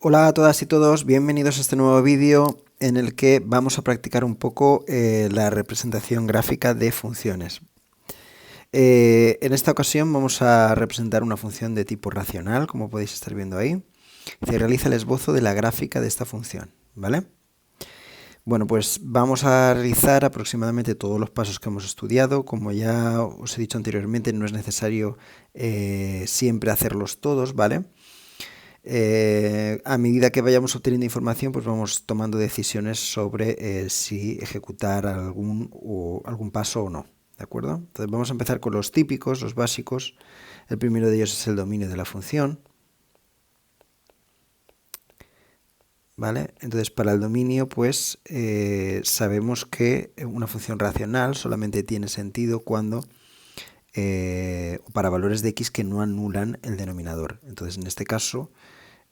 Hola a todas y todos, bienvenidos a este nuevo vídeo en el que vamos a practicar un poco la representación gráfica de funciones. En esta ocasión vamos a representar una función de tipo racional, como podéis estar viendo ahí. Se realiza el esbozo de la gráfica de esta función, ¿vale? Bueno, pues vamos a realizar aproximadamente todos los pasos que hemos estudiado. Como ya os he dicho anteriormente, no es necesario siempre hacerlos todos, ¿vale? A medida que vayamos obteniendo información, pues vamos tomando decisiones sobre si ejecutar algún paso o no. ¿De acuerdo? Entonces vamos a empezar con los típicos, los básicos. El primero de ellos es el dominio de la función. ¿Vale? Entonces para el dominio, pues sabemos que una función racional solamente tiene sentido cuando para valores de x que no anulan el denominador. Entonces en este caso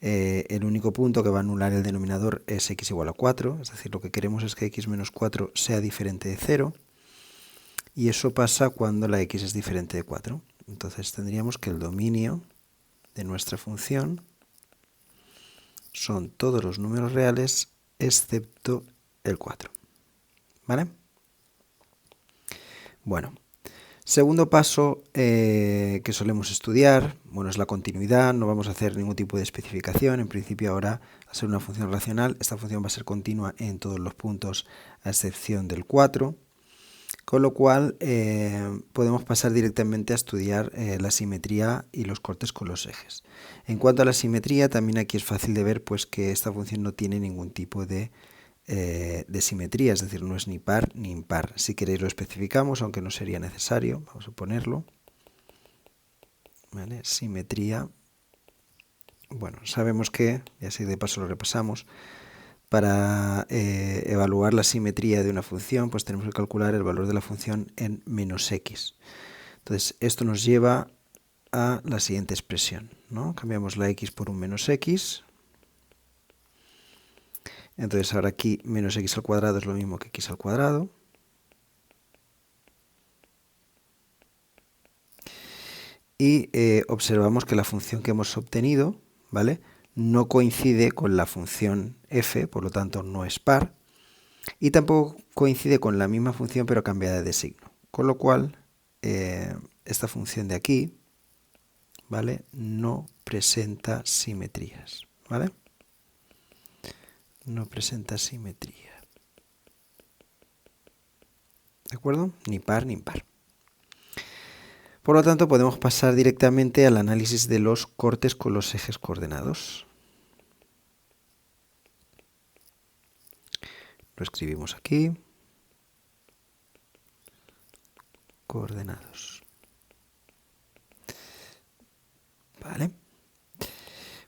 el único punto que va a anular el denominador es x igual a 4, es decir, lo que queremos es que x menos 4 sea diferente de 0, y eso pasa cuando la x es diferente de 4. Entonces tendríamos que el dominio de nuestra función son todos los números reales excepto el 4. ¿Vale? Bueno, segundo paso que solemos estudiar, bueno, es la continuidad. No vamos a hacer ningún tipo de especificación. En principio ahora, al ser una función racional, esta función va a ser continua en todos los puntos a excepción del 4, con lo cual podemos pasar directamente a estudiar la simetría y los cortes con los ejes. En cuanto a la simetría, también aquí es fácil de ver pues que esta función no tiene ningún tipo de simetría, es decir, no es ni par ni impar. Si queréis lo especificamos, aunque no sería necesario. Vamos a ponerlo. ¿Vale? Simetría. Bueno, sabemos que, y así de paso lo repasamos, para evaluar la simetría de una función, pues tenemos que calcular el valor de la función en menos x. Entonces, esto nos lleva a la siguiente expresión, ¿no? Cambiamos la x por un menos x. Entonces ahora aquí menos x al cuadrado es lo mismo que x al cuadrado. Y observamos que la función que hemos obtenido, ¿vale?, no coincide con la función f, por lo tanto no es par, y tampoco coincide con la misma función pero cambiada de signo. Con lo cual, esta función de aquí, ¿vale?, no presenta simetrías, ¿vale? No presenta simetría. ¿De acuerdo? Ni par ni impar. Por lo tanto, podemos pasar directamente al análisis de los cortes con los ejes coordenados. Lo escribimos aquí. Coordenados. Vale.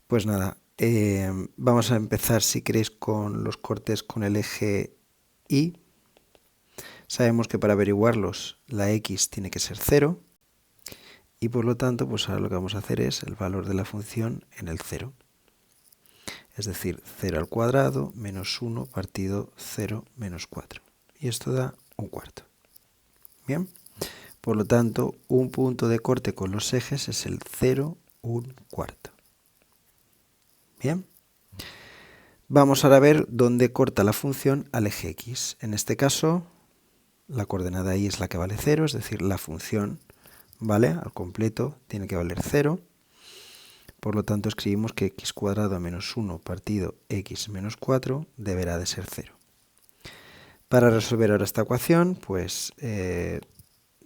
Pues nada, vamos a empezar, si queréis, con los cortes con el eje Y. Sabemos que para averiguarlos la x tiene que ser 0. Y por lo tanto, pues ahora lo que vamos a hacer es el valor de la función en el 0. Es decir, 0 al cuadrado menos 1 partido 0 menos 4. Y esto da un cuarto. Bien. Por lo tanto, un punto de corte con los ejes es el 0, un cuarto. Bien. Vamos ahora a ver dónde corta la función al eje x. En este caso, la coordenada y es la que vale 0, es decir, la función, ¿vale?, al completo tiene que valer 0. Por lo tanto, escribimos que x cuadrado menos 1 partido x menos 4 deberá de ser 0. Para resolver ahora esta ecuación, pues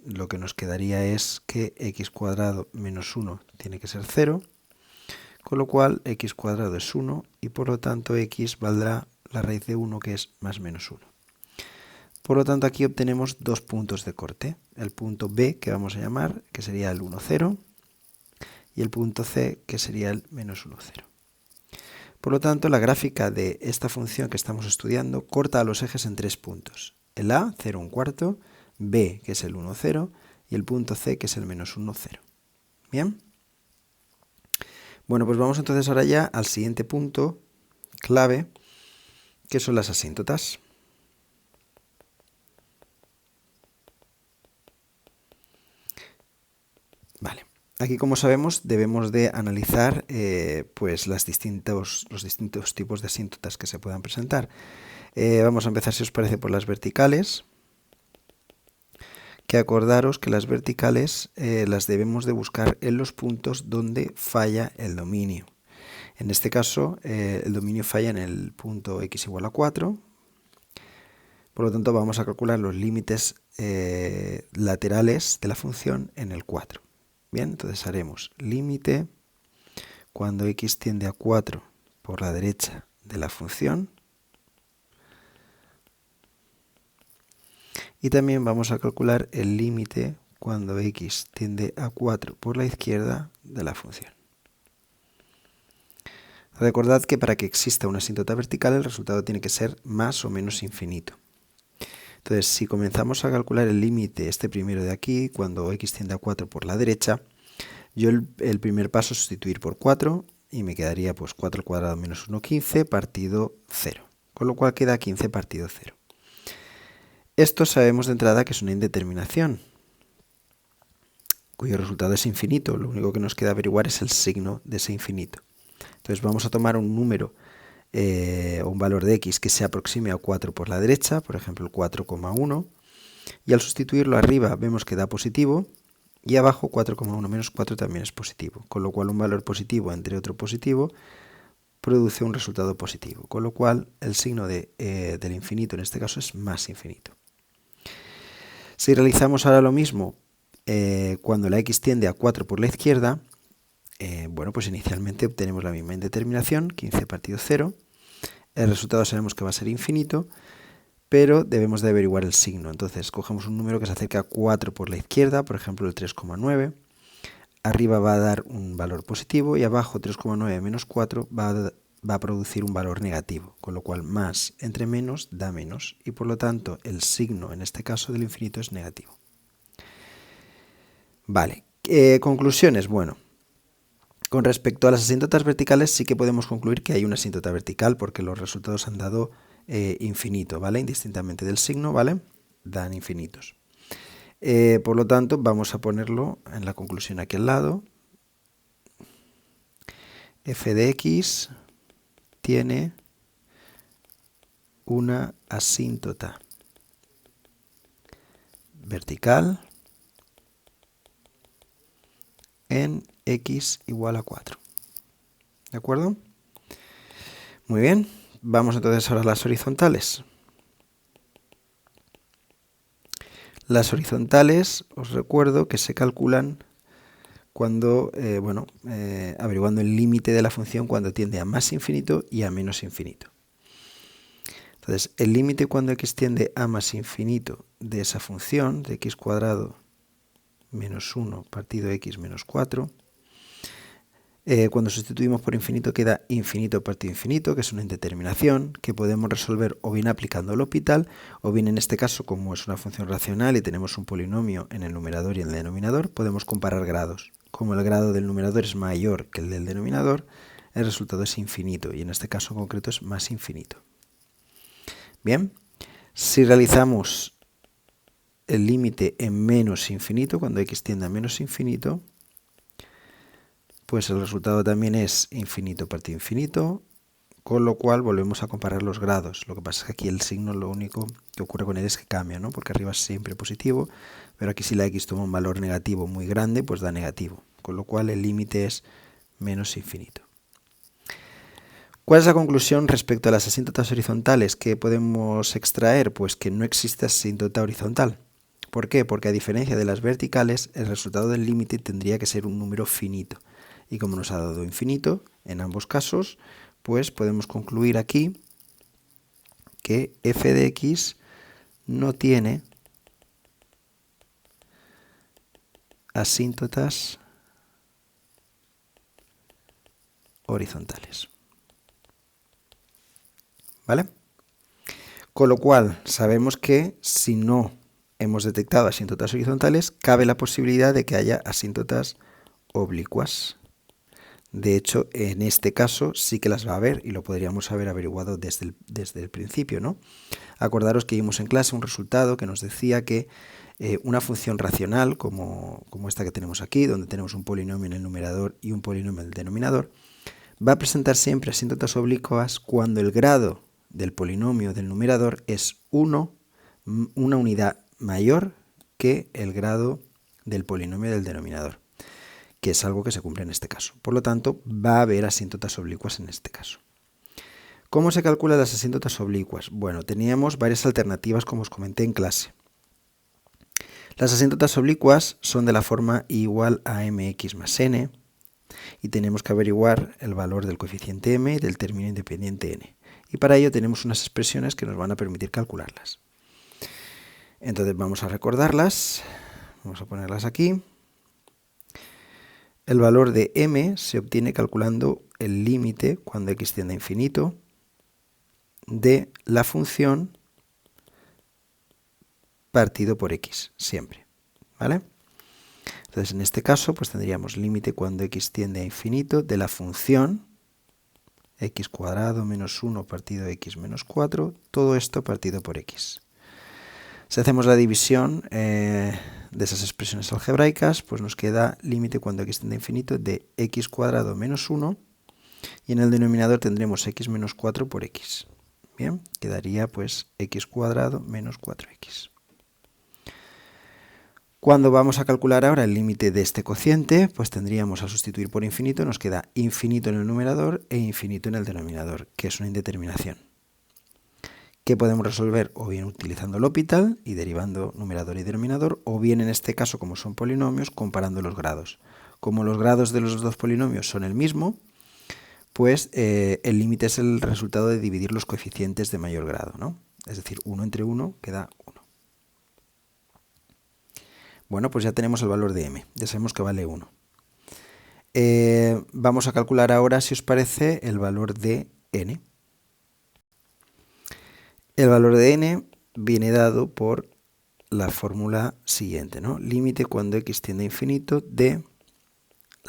lo que nos quedaría es que x cuadrado menos 1 tiene que ser 0, con lo cual x cuadrado es 1 y por lo tanto x valdrá la raíz de 1, que es más menos 1. Por lo tanto, aquí obtenemos dos puntos de corte. El punto B, que vamos a llamar, que sería el 1, 0, y el punto C, que sería el menos 1, 0. Por lo tanto, la gráfica de esta función que estamos estudiando corta a los ejes en tres puntos. El A, 0, un cuarto, B, que es el 1, 0, y el punto C, que es el menos 1, 0. ¿Bien? Bueno, pues vamos entonces ahora ya al siguiente punto clave, que son las asíntotas. Vale. Aquí, como sabemos, debemos de analizar pues los distintos tipos de asíntotas que se puedan presentar. Vamos a empezar, si os parece, por las verticales. Que acordaros que las verticales las debemos de buscar en los puntos donde falla el dominio. En este caso, el dominio falla en el punto x igual a 4. Por lo tanto, vamos a calcular los límites laterales de la función en el 4. Bien, entonces haremos límite cuando x tiende a 4 por la derecha de la función. Y también vamos a calcular el límite cuando x tiende a 4 por la izquierda de la función. Recordad que para que exista una asíntota vertical el resultado tiene que ser más o menos infinito. Entonces, si comenzamos a calcular el límite, este primero de aquí, cuando x tiende a 4 por la derecha, yo el primer paso es sustituir por 4 y me quedaría pues 4 al cuadrado menos 1, 15 partido 0. Con lo cual queda 15 partido 0. Esto sabemos de entrada que es una indeterminación, cuyo resultado es infinito. Lo único que nos queda averiguar es el signo de ese infinito. Entonces vamos a tomar un número o un valor de x que se aproxime a 4 por la derecha, por ejemplo el 4,1, y al sustituirlo arriba vemos que da positivo, y abajo 4,1 menos 4 también es positivo, con lo cual un valor positivo entre otro positivo produce un resultado positivo, con lo cual el signo del infinito en este caso es más infinito. Si realizamos ahora lo mismo cuando la x tiende a 4 por la izquierda, bueno, pues inicialmente obtenemos la misma indeterminación, 15 partido 0. El resultado sabemos que va a ser infinito, pero debemos de averiguar el signo. Entonces cogemos un número que se acerca a 4 por la izquierda, por ejemplo el 3,9. Arriba va a dar un valor positivo y abajo 3,9 menos 4 va a producir un valor negativo, con lo cual más entre menos da menos, y por lo tanto el signo en este caso del infinito es negativo. Vale, conclusiones. Bueno, con respecto a las asíntotas verticales sí que podemos concluir que hay una asíntota vertical porque los resultados han dado infinito, ¿vale? Indistintamente del signo, ¿vale? Dan infinitos. Por lo tanto, vamos a ponerlo en la conclusión aquí al lado. F de x tiene una asíntota vertical en x igual a 4. ¿De acuerdo? Muy bien. Vamos entonces ahora a las horizontales. Las horizontales, os recuerdo que se calculan cuando, averiguando el límite de la función cuando tiende a más infinito y a menos infinito. Entonces, el límite cuando x tiende a más infinito de esa función, de x cuadrado menos 1 partido x menos 4, cuando sustituimos por infinito queda infinito partido infinito, que es una indeterminación que podemos resolver o bien aplicando el L'Hopital, o bien en este caso, como es una función racional y tenemos un polinomio en el numerador y en el denominador, podemos comparar grados. Como el grado del numerador es mayor que el del denominador, el resultado es infinito, y en este caso concreto es más infinito. Bien, si realizamos el límite en menos infinito, cuando x tiende a menos infinito, pues el resultado también es infinito partido infinito, con lo cual volvemos a comparar los grados. Lo que pasa es que aquí el signo, lo único que ocurre con él es que cambia, ¿no? Porque arriba es siempre positivo, pero aquí si la x toma un valor negativo muy grande, pues da negativo, con lo cual el límite es menos infinito. ¿Cuál es la conclusión respecto a las asíntotas horizontales que podemos extraer? Pues que no existe asíntota horizontal. ¿Por qué? Porque a diferencia de las verticales, el resultado del límite tendría que ser un número finito. Y como nos ha dado infinito en ambos casos, pues podemos concluir aquí que f de x no tiene asíntotas horizontales. ¿Vale? Con lo cual, sabemos que si no hemos detectado asíntotas horizontales, cabe la posibilidad de que haya asíntotas oblicuas. De hecho, en este caso sí que las va a haber y lo podríamos haber averiguado desde el principio, ¿no? Acordaros que vimos en clase un resultado que nos decía que una función racional como esta que tenemos aquí, donde tenemos un polinomio en el numerador y un polinomio en el denominador, va a presentar siempre asíntotas oblicuas cuando el grado del polinomio del numerador es 1, una unidad mayor que el grado del polinomio del denominador, que es algo que se cumple en este caso. Por lo tanto, va a haber asíntotas oblicuas en este caso. ¿Cómo se calculan las asíntotas oblicuas? Bueno, teníamos varias alternativas como os comenté en clase. Las asíntotas oblicuas son de la forma I igual a mx más n, y tenemos que averiguar el valor del coeficiente m y del término independiente n. Y para ello tenemos unas expresiones que nos van a permitir calcularlas. Entonces vamos a recordarlas, vamos a ponerlas aquí. El valor de m se obtiene calculando el límite cuando x tiende a infinito de la función partido por x, siempre, ¿vale? Entonces en este caso pues tendríamos límite cuando x tiende a infinito de la función x cuadrado menos 1 partido de x menos 4, todo esto partido por x. Si hacemos la división de esas expresiones algebraicas, pues nos queda límite cuando x tiende a infinito de x cuadrado menos 1, y en el denominador tendremos x menos 4 por x. Bien, quedaría pues x cuadrado menos 4x. Cuando vamos a calcular ahora el límite de este cociente, pues tendríamos al sustituir por infinito, nos queda infinito en el numerador e infinito en el denominador, que es una indeterminación, que podemos resolver o bien utilizando el L'Hopital y derivando numerador y denominador, o bien en este caso, como son polinomios, comparando los grados. Como los grados de los dos polinomios son el mismo, pues el límite es el resultado de dividir los coeficientes de mayor grado, ¿no? Es decir, 1 entre 1 queda 1. Bueno, pues ya tenemos el valor de m, ya sabemos que vale 1. Vamos a calcular ahora, si os parece, el valor de n. El valor de n viene dado por la fórmula siguiente, ¿no? Límite cuando x tiende a infinito de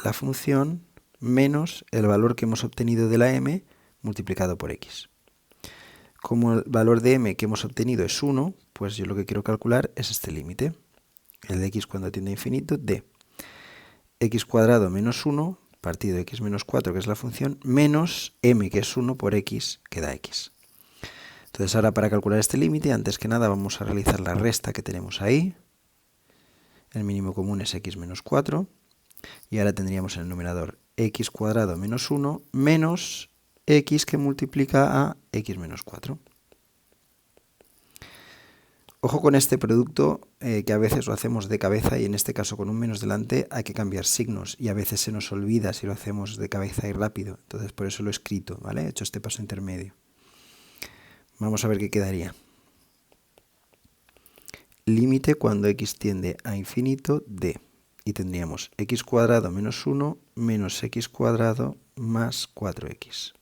la función menos el valor que hemos obtenido de la m multiplicado por x. Como el valor de m que hemos obtenido es 1, pues yo lo que quiero calcular es este límite, el de x cuando tiende a infinito de x cuadrado menos 1 partido de x menos 4, que es la función, menos m, que es 1, por x, que da x. Entonces ahora para calcular este límite, antes que nada vamos a realizar la resta que tenemos ahí. El mínimo común es x menos 4. Y ahora tendríamos en el numerador x cuadrado menos 1 menos x que multiplica a x menos 4. Ojo con este producto, que a veces lo hacemos de cabeza y en este caso con un menos delante hay que cambiar signos y a veces se nos olvida si lo hacemos de cabeza y rápido. Entonces por eso lo he escrito, ¿vale? He hecho este paso intermedio. Vamos a ver qué quedaría. Límite cuando x tiende a infinito de, y tendríamos x cuadrado menos 1 menos x cuadrado más 4x.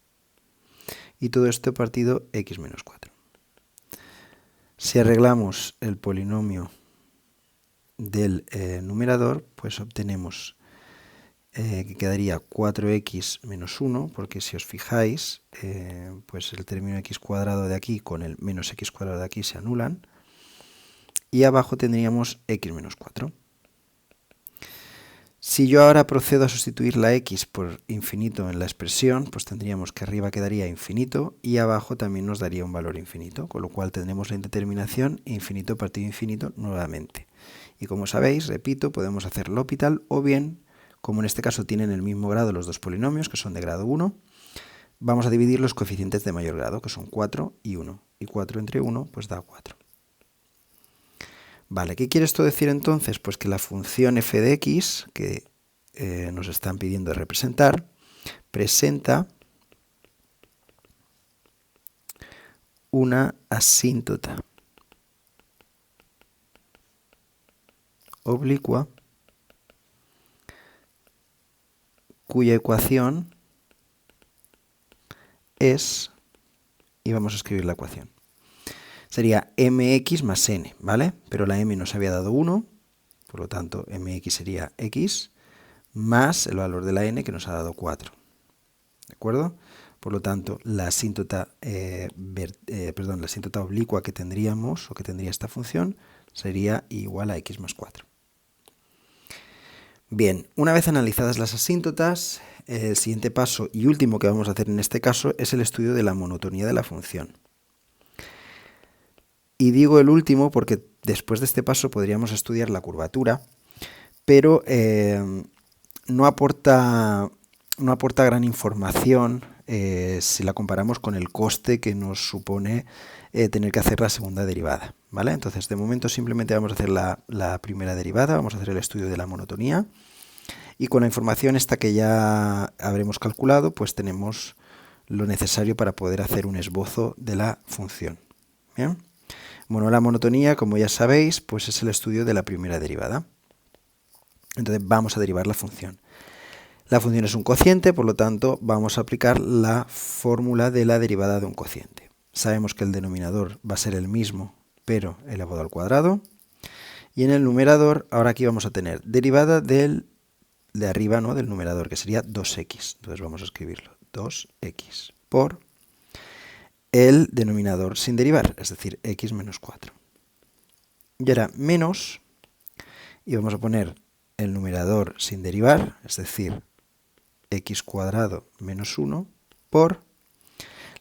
Y todo esto partido x menos 4. Si arreglamos el polinomio del numerador, pues obtenemos que quedaría 4x menos 1, porque si os fijáis, pues el término x cuadrado de aquí con el menos x cuadrado de aquí se anulan, y abajo tendríamos x menos 4. Si yo ahora procedo a sustituir la x por infinito en la expresión, pues tendríamos que arriba quedaría infinito y abajo también nos daría un valor infinito, con lo cual tendremos la indeterminación infinito partido infinito nuevamente. Y como sabéis, repito, podemos hacer L'Hopital o bien, como en este caso tienen el mismo grado los dos polinomios, que son de grado 1, vamos a dividir los coeficientes de mayor grado, que son 4 y 1. Y 4 entre 1 pues da 4. Vale, ¿qué quiere esto decir entonces? Pues que la función f de x, que nos están pidiendo representar, presenta una asíntota oblicua cuya ecuación es, y vamos a escribir la ecuación, sería mx más n, ¿vale? Pero la m nos había dado 1, por lo tanto mx sería x, más el valor de la n que nos ha dado 4. ¿De acuerdo? Por lo tanto, la asíntota oblicua que tendríamos, o que tendría esta función, sería igual a x más 4. Bien, una vez analizadas las asíntotas, el siguiente paso y último que vamos a hacer en este caso es el estudio de la monotonía de la función. Y digo el último porque después de este paso podríamos estudiar la curvatura, pero no aporta gran información si la comparamos con el coste que nos supone tener que hacer la segunda derivada, ¿vale? Entonces, de momento simplemente vamos a hacer la primera derivada, vamos a hacer el estudio de la monotonía, y con la información esta que ya habremos calculado, pues tenemos lo necesario para poder hacer un esbozo de la función. ¿Bien? Bueno, la monotonía, como ya sabéis, pues es el estudio de la primera derivada. Entonces vamos a derivar la función. La función es un cociente, por lo tanto vamos a aplicar la fórmula de la derivada de un cociente. Sabemos que el denominador va a ser el mismo, pero elevado al cuadrado. Y en el numerador, ahora aquí vamos a tener derivada de arriba, ¿no?, del numerador, que sería 2x. Entonces vamos a escribirlo, 2x, por el denominador sin derivar, es decir, x menos 4. Y ahora menos, y vamos a poner el numerador sin derivar, es decir, x cuadrado menos 1 por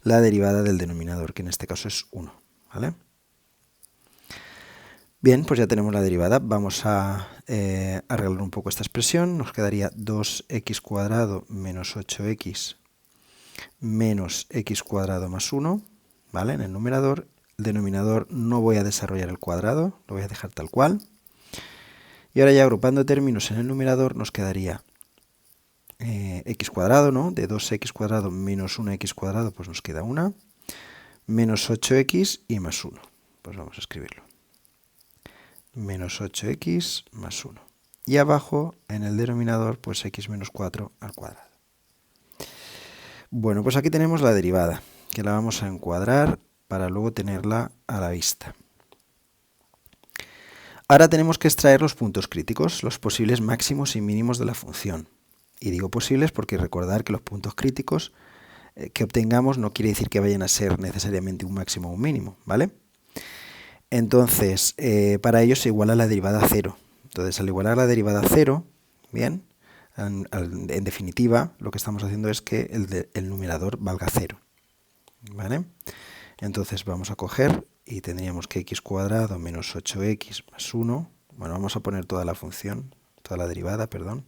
la derivada del denominador, que en este caso es 1, ¿vale? Bien, pues ya tenemos la derivada. Vamos a arreglar un poco esta expresión. Nos quedaría 2x cuadrado menos 8x menos x cuadrado más 1, ¿vale? En el numerador. El denominador no voy a desarrollar el cuadrado, lo voy a dejar tal cual. Y ahora ya agrupando términos en el numerador nos quedaría x cuadrado, ¿no? De 2x cuadrado menos 1x cuadrado, pues nos queda 1, menos 8x y más 1. Pues vamos a escribirlo. Menos 8x más 1. Y abajo, en el denominador, pues x menos 4 al cuadrado. Bueno, pues aquí tenemos la derivada, que la vamos a encuadrar para luego tenerla a la vista. Ahora tenemos que extraer los puntos críticos, los posibles máximos y mínimos de la función. Y digo posibles porque recordar que los puntos críticos que obtengamos no quiere decir que vayan a ser necesariamente un máximo o un mínimo, ¿vale? Entonces, para ello se iguala la derivada a 0. Entonces, al igualar la derivada a 0, bien, en definitiva, lo que estamos haciendo es que el numerador valga 0, ¿vale? Entonces vamos a coger y tendríamos que x cuadrado menos 8x más 1, bueno, vamos a poner toda la función, toda la derivada, perdón.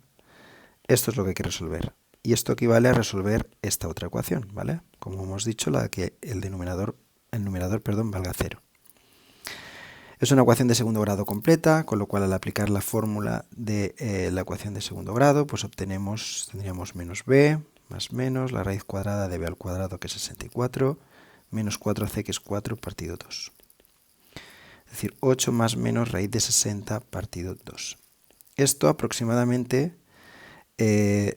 Esto es lo que hay que resolver. Y esto equivale a resolver esta otra ecuación, ¿vale? Como hemos dicho, la de que el numerador, valga 0. Es una ecuación de segundo grado completa, con lo cual al aplicar la fórmula de la ecuación de segundo grado, pues tendríamos menos b más menos la raíz cuadrada de b al cuadrado, que es 64, menos 4c, que es 4 partido 2. Es decir, 8 más menos raíz de 60 partido 2. Esto aproximadamente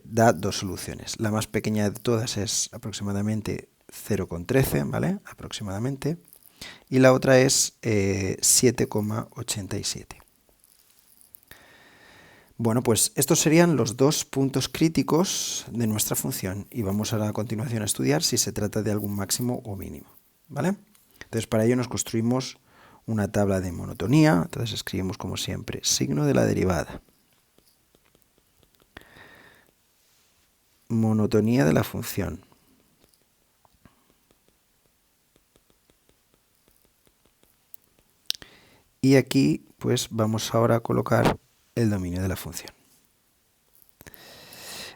da dos soluciones. La más pequeña de todas es aproximadamente 0,13, ¿vale? Aproximadamente. Y la otra es 7,87. Bueno, pues estos serían los dos puntos críticos de nuestra función y vamos a continuación a estudiar si se trata de algún máximo o mínimo, ¿vale? Entonces para ello nos construimos una tabla de monotonía, entonces escribimos como siempre signo de la derivada, monotonía de la función, y aquí pues vamos ahora a colocar el dominio de la función.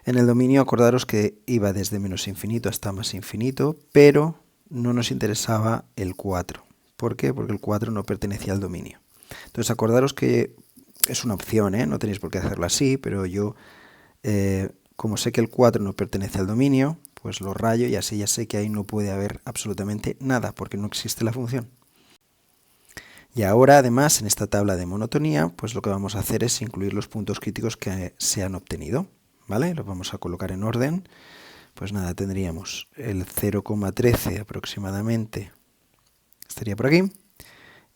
En el dominio acordaros que iba desde menos infinito hasta más infinito, pero no nos interesaba el 4. ¿Por qué? Porque el 4 no pertenecía al dominio. Entonces acordaros que es una opción, no tenéis por qué hacerlo así, pero yo, como sé que el 4 no pertenece al dominio, pues lo rayo y así ya sé que ahí no puede haber absolutamente nada, porque no existe la función. Y ahora, además, en esta tabla de monotonía, pues lo que vamos a hacer es incluir los puntos críticos que se han obtenido, ¿vale? Los vamos a colocar en orden. Pues nada, tendríamos el 0,13 aproximadamente, estaría por aquí,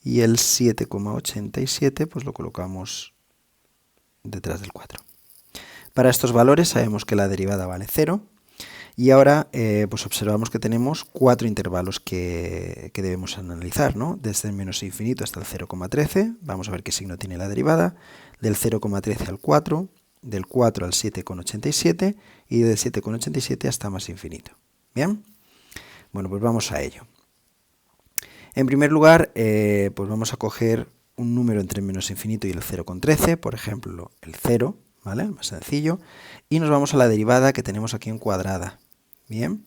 y el 7,87 pues lo colocamos detrás del 4. Para estos valores sabemos que la derivada vale 0, Y ahora pues observamos que tenemos 4 intervalos que debemos analizar, ¿no? Desde el menos infinito hasta el 0,13, vamos a ver qué signo tiene la derivada, del 0,13 al 4, del 4 al 7,87 y del 7,87 hasta más infinito. ¿Bien? Bueno, pues vamos a ello. En primer lugar, pues vamos a coger un número entre el menos infinito y el 0,13, por ejemplo, el 0, ¿vale? Más sencillo. Y nos vamos a la derivada que tenemos aquí en cuadrada. Bien.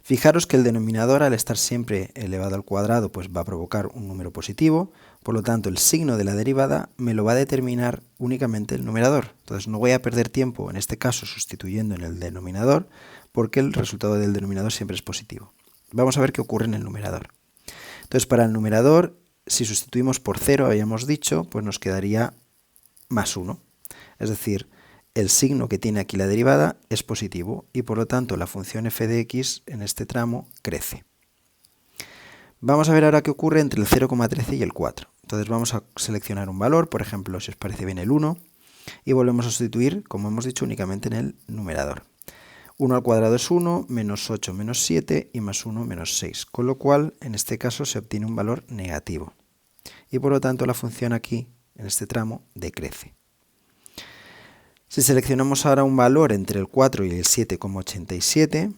Fijaros que el denominador, al estar siempre elevado al cuadrado, pues va a provocar un número positivo. Por lo tanto, el signo de la derivada me lo va a determinar únicamente el numerador. Entonces no voy a perder tiempo, en este caso, sustituyendo en el denominador, porque el resultado del denominador siempre es positivo. Vamos a ver qué ocurre en el numerador. Entonces, para el numerador, si sustituimos por 0, habíamos dicho, pues nos quedaría más 1. Es decir, el signo que tiene aquí la derivada es positivo y por lo tanto la función f de x en este tramo crece. Vamos a ver ahora qué ocurre entre el 0,13 y el 4. Entonces vamos a seleccionar un valor, por ejemplo, si os parece bien el 1, y volvemos a sustituir, como hemos dicho, únicamente en el numerador. 1 al cuadrado es 1, menos 8 menos 7 y más 1 menos 6, con lo cual en este caso se obtiene un valor negativo. Y por lo tanto la función aquí, en este tramo, decrece. Si seleccionamos ahora un valor entre el 4 y el 7,87,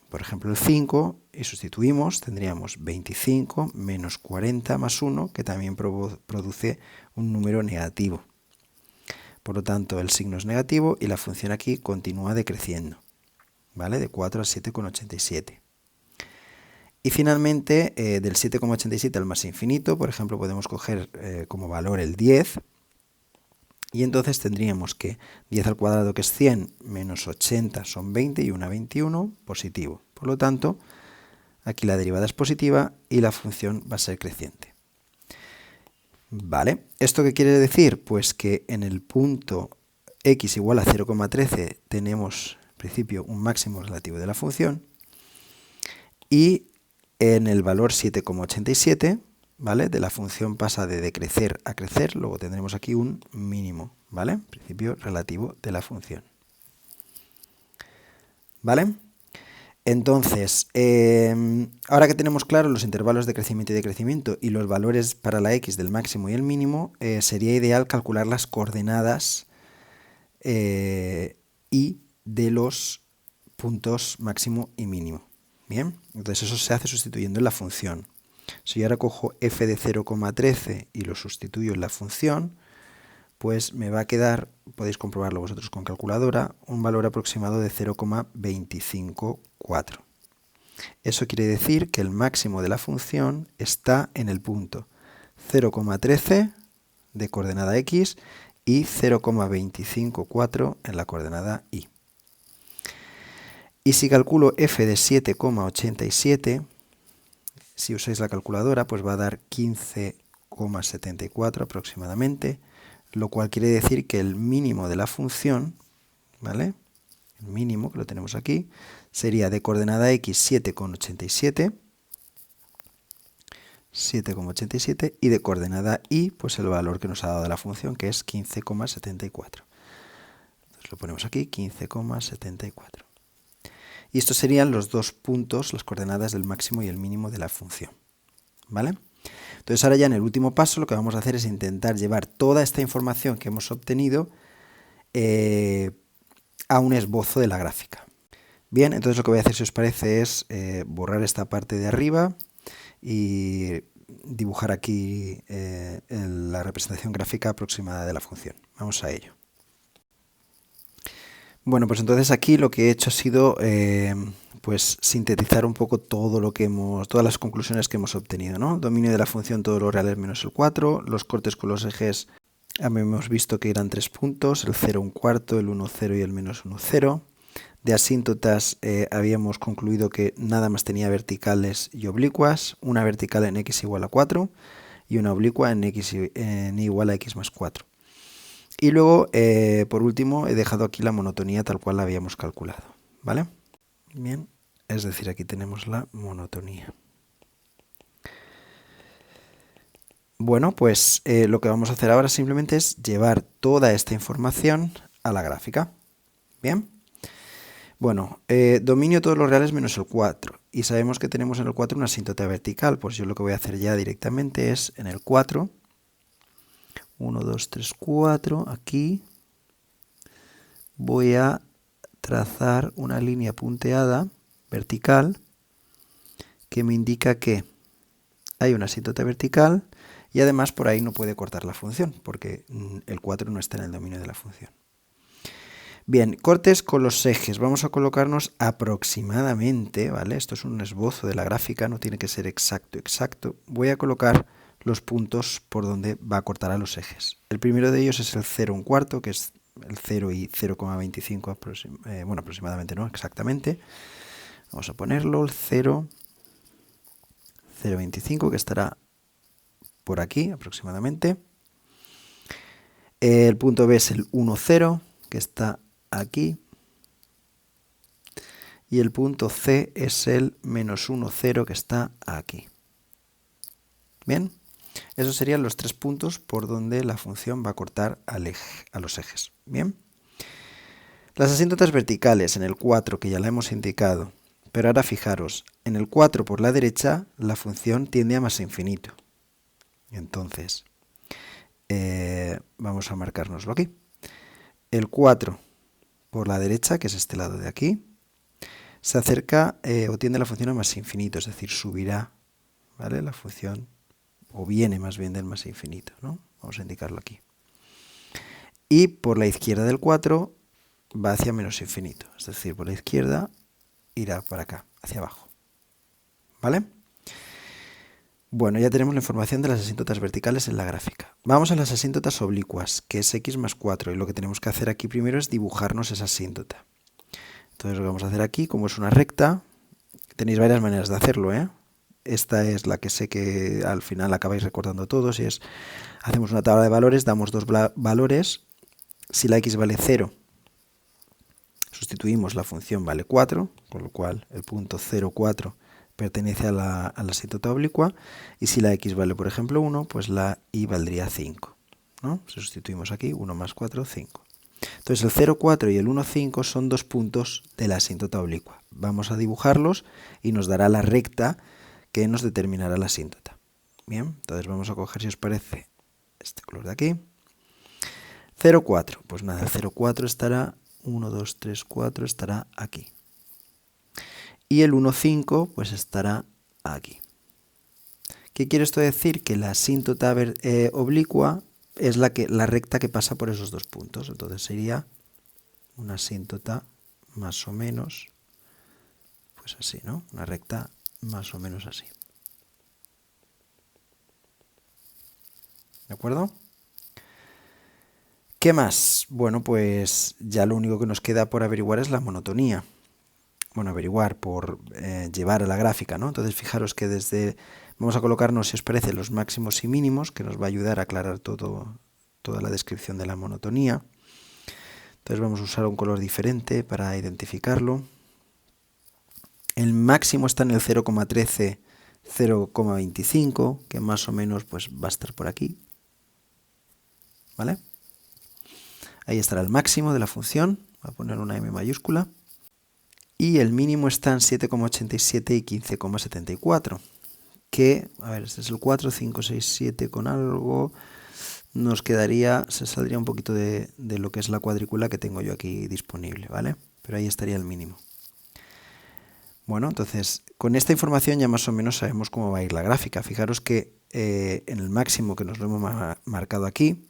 por ejemplo el 5, y sustituimos, tendríamos 25 menos 40 más 1, que también produce un número negativo. Por lo tanto, el signo es negativo y la función aquí continúa decreciendo, ¿vale? De 4 a 7,87. Y finalmente, del 7,87 al más infinito, por ejemplo, podemos coger como valor el 10, y entonces tendríamos que 10 al cuadrado, que es 100, menos 80 son 20 y 1 21, positivo. Por lo tanto, aquí la derivada es positiva y la función va a ser creciente. Vale, ¿esto qué quiere decir? Pues que en el punto x igual a 0,13 tenemos, en principio, un máximo relativo de la función, y en el valor 7,87, ¿vale? De la función pasa de decrecer a crecer, luego tendremos aquí un mínimo, ¿vale? Principio relativo de la función. ¿Vale? Entonces, ahora que tenemos claros los intervalos de crecimiento y decrecimiento y los valores para la x del máximo y el mínimo, sería ideal calcular las coordenadas y de los puntos máximo y mínimo. Bien, entonces eso se hace sustituyendo en la función. Si yo ahora cojo f de 0,13 y lo sustituyo en la función, pues me va a quedar, podéis comprobarlo vosotros con calculadora, un valor aproximado de 0,254. Eso quiere decir que el máximo de la función está en el punto 0,13 de coordenada x y 0,254 en la coordenada y. Y si calculo f de 7,87, si usáis la calculadora, pues va a dar 15,74 aproximadamente, lo cual quiere decir que el mínimo de la función, ¿vale? El mínimo, que lo tenemos aquí, sería de coordenada x 7,87 y de coordenada y, pues el valor que nos ha dado la función, que es 15,74. Entonces lo ponemos aquí, 15,74. Y estos serían los dos puntos, las coordenadas del máximo y el mínimo de la función, ¿vale? Entonces ahora ya en el último paso lo que vamos a hacer es intentar llevar toda esta información que hemos obtenido a un esbozo de la gráfica. Bien, entonces lo que voy a hacer, si os parece, es borrar esta parte de arriba y dibujar aquí la representación gráfica aproximada de la función. Vamos a ello. Bueno, pues entonces aquí lo que he hecho ha sido pues sintetizar un poco todo lo que todas las conclusiones que hemos obtenido, ¿no? Dominio de la función todos los reales menos el 4, los cortes con los ejes hemos visto que eran 3 puntos, el 0 un cuarto, el 1 0 y el menos 1 0. De asíntotas habíamos concluido que nada más tenía verticales y oblicuas, una vertical en x igual a 4 y una oblicua en y igual a x más 4. Y luego, por último, he dejado aquí la monotonía tal cual la habíamos calculado, ¿vale? Bien, es decir, aquí tenemos la monotonía. Bueno, pues lo que vamos a hacer ahora simplemente es llevar toda esta información a la gráfica. Bien, Bueno, dominio todos los reales menos el 4. Y sabemos que tenemos en el 4 una asíntota vertical. Pues yo lo que voy a hacer ya directamente es en el 4. 1, 2, 3, 4. Aquí voy a trazar una línea punteada vertical que me indica que hay una asíntota vertical y además por ahí no puede cortar la función porque el 4 no está en el dominio de la función. Bien, cortes con los ejes. Vamos a colocarnos aproximadamente, ¿vale? Esto es un esbozo de la gráfica, no tiene que ser exacto, exacto. Voy a colocar los puntos por donde va a cortar a los ejes. El primero de ellos es el 0, un cuarto, que es el 0 y 0,25 bueno, aproximadamente, no, exactamente. Vamos a ponerlo, el 0, 0,25, que estará por aquí aproximadamente. El punto B es el 1, 0, que está aquí. Y el punto C es el menos 1, 0, que está aquí. Bien, esos serían los 3 puntos por donde la función va a cortar a los ejes. Bien. Las asíntotas verticales en el 4, que ya la hemos indicado. Pero ahora fijaros, en el 4 por la derecha la función tiende a más infinito. Entonces, vamos a marcárnoslo aquí. El 4 por la derecha, que es este lado de aquí, se acerca o tiende la función a más infinito, es decir, subirá, ¿vale? La función, o viene más bien del más infinito, ¿no? Vamos a indicarlo aquí. Y por la izquierda del 4 va hacia menos infinito, es decir, por la izquierda irá para acá, hacia abajo, ¿vale? Bueno, ya tenemos la información de las asíntotas verticales en la gráfica. Vamos a las asíntotas oblicuas, que es x más 4, y lo que tenemos que hacer aquí primero es dibujarnos esa asíntota. Entonces lo que vamos a hacer aquí, como es una recta, tenéis varias maneras de hacerlo, ¿eh? Esta es la que sé que al final acabáis recordando todos, y es, hacemos una tabla de valores, damos dos valores, si la x vale 0, sustituimos la función vale 4, con lo cual el punto 0, 4 pertenece a la asíntota oblicua, y si la x vale, por ejemplo, 1, pues la y valdría 5, ¿no? Si sustituimos aquí, 1 más 4, 5. Entonces el 0, 4 y el 1, 5 son dos puntos de la asíntota oblicua. Vamos a dibujarlos y nos dará la recta que nos determinará la asíntota. Bien, entonces vamos a coger, si os parece, este color de aquí. 0, 4, pues nada, el 0, 4 estará, 1, 2, 3, 4 estará aquí. Y el 1, 5 pues estará aquí. ¿Qué quiere esto decir? Que la asíntota oblicua es la recta que pasa por esos dos puntos. Entonces sería una asíntota más o menos, pues así, ¿no? Una recta más o menos así. ¿De acuerdo? ¿Qué más? Bueno, pues ya lo único que nos queda por averiguar es la monotonía. Bueno, averiguar por llevar a la gráfica, ¿no? Entonces fijaros que vamos a colocarnos, si os parece, los máximos y mínimos, que nos va a ayudar a aclarar toda la descripción de la monotonía. Entonces vamos a usar un color diferente para identificarlo. El máximo está en el 0,13, 0,25, que más o menos pues va a estar por aquí. ¿Vale? Ahí estará el máximo de la función. Voy a poner una M mayúscula. Y el mínimo está en 7,87 y 15,74. Que, a ver, este es el 4, 5, 6, 7 con algo. Nos quedaría, se saldría un poquito de lo que es la cuadrícula que tengo yo aquí disponible, ¿vale? Pero ahí estaría el mínimo. Bueno, entonces, con esta información ya más o menos sabemos cómo va a ir la gráfica. Fijaros que en el máximo que nos lo hemos marcado aquí,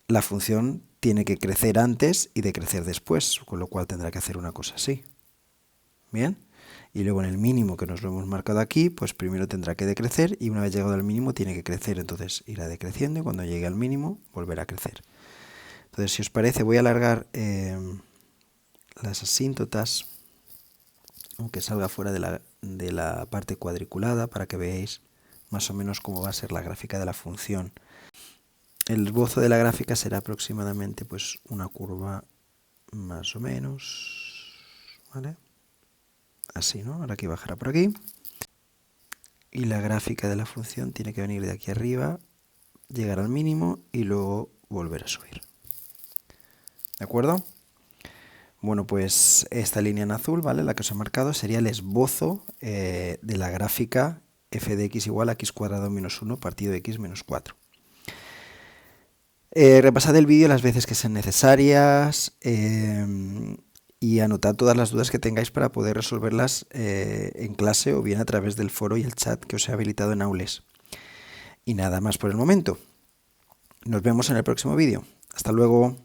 la función tiene que crecer antes y decrecer después, con lo cual tendrá que hacer una cosa así. Bien, y luego en el mínimo que nos lo hemos marcado aquí, pues primero tendrá que decrecer y una vez llegado al mínimo tiene que crecer, entonces irá decreciendo y cuando llegue al mínimo volverá a crecer. Entonces, si os parece, voy a alargar las asíntotas, aunque salga fuera de la parte cuadriculada, para que veáis más o menos cómo va a ser la gráfica de la función. El esbozo de la gráfica será aproximadamente pues una curva más o menos, ¿vale? Así, ¿no? Ahora aquí bajará por aquí. Y la gráfica de la función tiene que venir de aquí arriba, llegar al mínimo y luego volver a subir. ¿De acuerdo? Bueno, pues esta línea en azul, ¿vale? La que os he marcado sería el esbozo de la gráfica f de x igual a x cuadrado menos 1 partido de x menos 4. Repasad el vídeo las veces que sean necesarias y anotad todas las dudas que tengáis para poder resolverlas en clase o bien a través del foro y el chat que os he habilitado en Aules. Y nada más por el momento. Nos vemos en el próximo vídeo. Hasta luego.